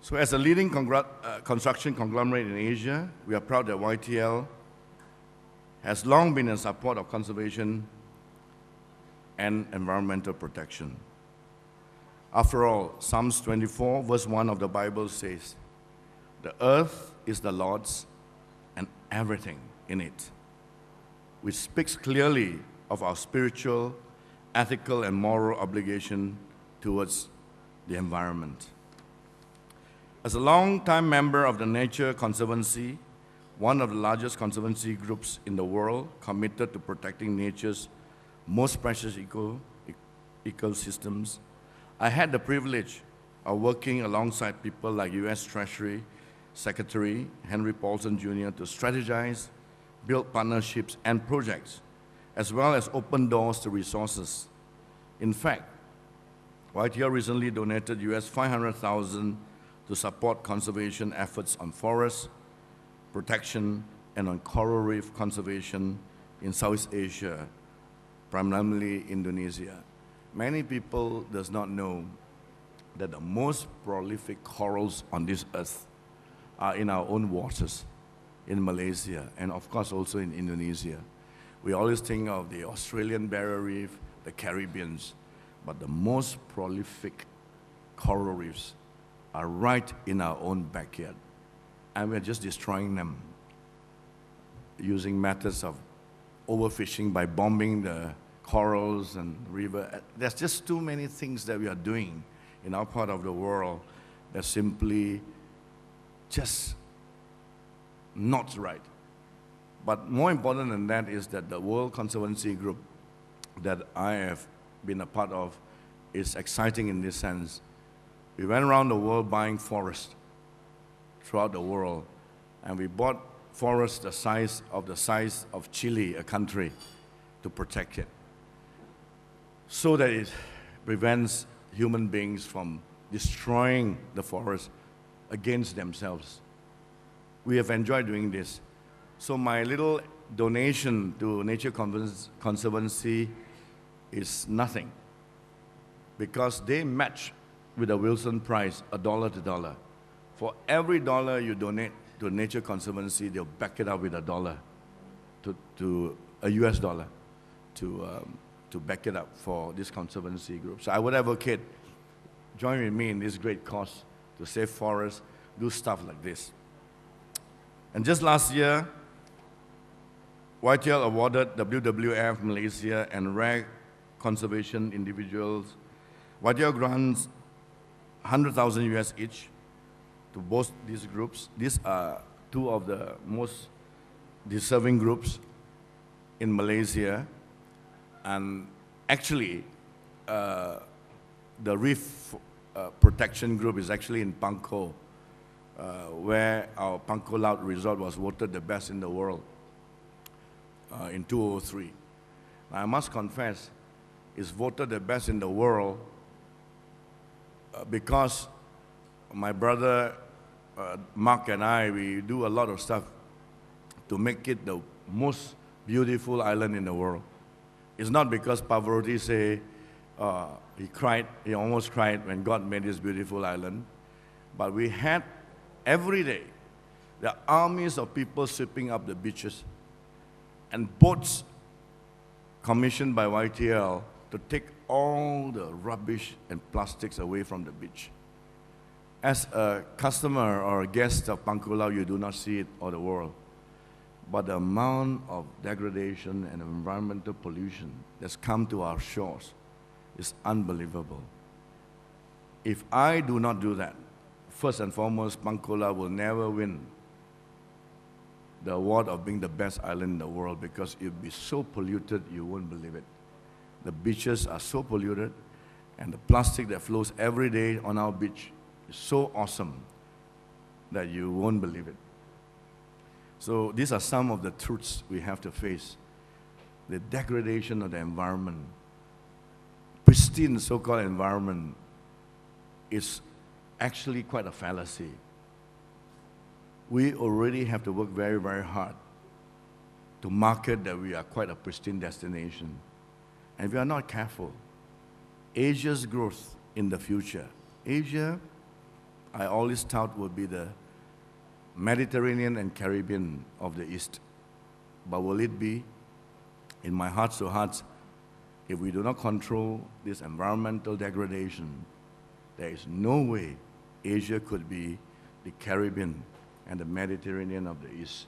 So as a leading construction conglomerate in Asia, we are proud that YTL has long been in support of conservation and environmental protection. After all, Psalms 24, verse 1 of the Bible says, "The earth is the Lord's and everything in it," which speaks clearly of our spiritual, ethical, and moral obligation towards the environment. As a long-time member of the Nature Conservancy, one of the largest conservancy groups in the world committed to protecting nature's most precious ecosystems, I had the privilege of working alongside people like U.S. Treasury Secretary Henry Paulson Jr. to strategize, build partnerships and projects, as well as open doors to resources. In fact, YTL recently donated US $500,000 to support conservation efforts on forest protection and on coral reef conservation in Southeast Asia, primarily Indonesia. Many people does not know that the most prolific corals on this earth are in our own waters, in Malaysia, and of course also in Indonesia. We always think of the Australian Barrier Reef, the Caribbeans, but the most prolific coral reefs are right in our own backyard. And we're just destroying them using methods of overfishing by bombing the corals and river. There's just too many things that we are doing in our part of the world that simply just not right. But more important than that is that the World Conservancy Group that I have been a part of is exciting in this sense. We went around the world buying forests throughout the world, and we bought forests the size of Chile, a country, to protect it, so that it prevents human beings from destroying the forest against themselves. We have enjoyed doing this. So my little donation to Nature Conservancy is nothing, because they match with the Wilson Prize, $1 to $1. For every dollar you donate to Nature Conservancy, they'll back it up with $1 to a US dollar to back it up for this conservancy group. So I would advocate, join with me in this great cause to save forests, do stuff like this. And just last year, YTL awarded WWF Malaysia and rare conservation individuals YTL grants 100,000 US each to both these groups. These are two of the most deserving groups in Malaysia. And actually, the reef protection group is actually in Pangkor, where our Pangkor Laut Resort was voted the best in the world in 2003. Now, I must confess, it's voted the best in the world because my brother Mark and I, we do a lot of stuff to make it the most beautiful island in the world. It's not because Pavarotti say he almost cried when God made this beautiful island, but we had every day the armies of people sweeping up the beaches and boats commissioned by YTL to take all the rubbish and plastics away from the beach. As a customer or a guest of Pangkor Laut, you do not see it all the world. But the amount of degradation and environmental pollution that's come to our shores is unbelievable. If I do not do that, first and foremost, Pangkor Laut will never win the award of being the best island in the world, because it will be so polluted you won't believe it. The beaches are so polluted, and the plastic that flows every day on our beach is so awesome that you won't believe it. So these are some of the truths we have to face. The degradation of the environment, pristine so-called environment, is actually quite a fallacy. We already have to work very, very hard to market that we are quite a pristine destination. And if we are not careful, Asia's growth in the future, Asia I always thought would be the Mediterranean and Caribbean of the East. But will it be? In my heart to heart, if we do not control this environmental degradation, there is no way Asia could be the Caribbean and the Mediterranean of the East.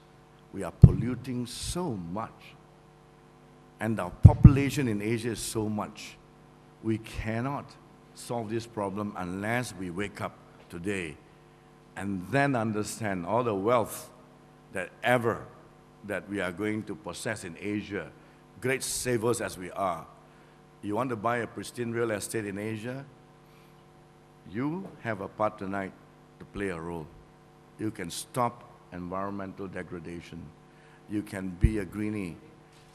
We are polluting so much, and our population in Asia is so much. We cannot solve this problem unless we wake up today and then understand all the wealth that we are going to possess in Asia, great savers as we are. You want to buy a pristine real estate in Asia? You have a part tonight to play a role. You can stop environmental degradation. You can be a greenie,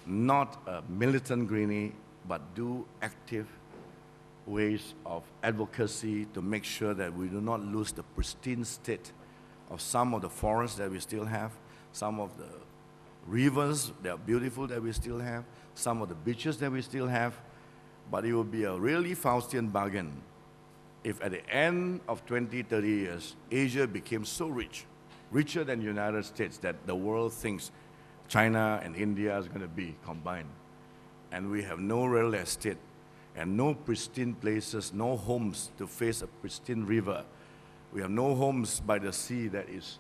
not a militant greenie, but do active ways of advocacy to make sure that we do not lose the pristine state of some of the forests that we still have, some of the rivers that are beautiful that we still have, some of the beaches that we still have. But it will be a really Faustian bargain if at the end of 20, 30 years, Asia became so rich, richer than the United States, that the world thinks China and India is going to be combined. And we have no real estate and no pristine places, no homes to face a pristine river. We have no homes by the sea that is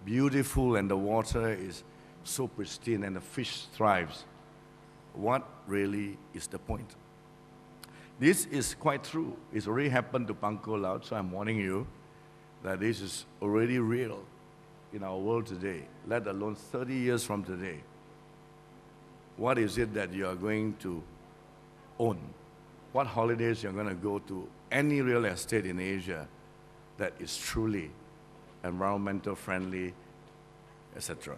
beautiful and the water is so pristine and the fish thrives. What really is the point? This is quite true. It's already happened to Pangkor Laut, so I'm warning you that this is already real in our world today, let alone 30 years from today. What is it that you are going to own? What holidays you're going to go to any real estate in Asia that is truly environmental friendly, etc.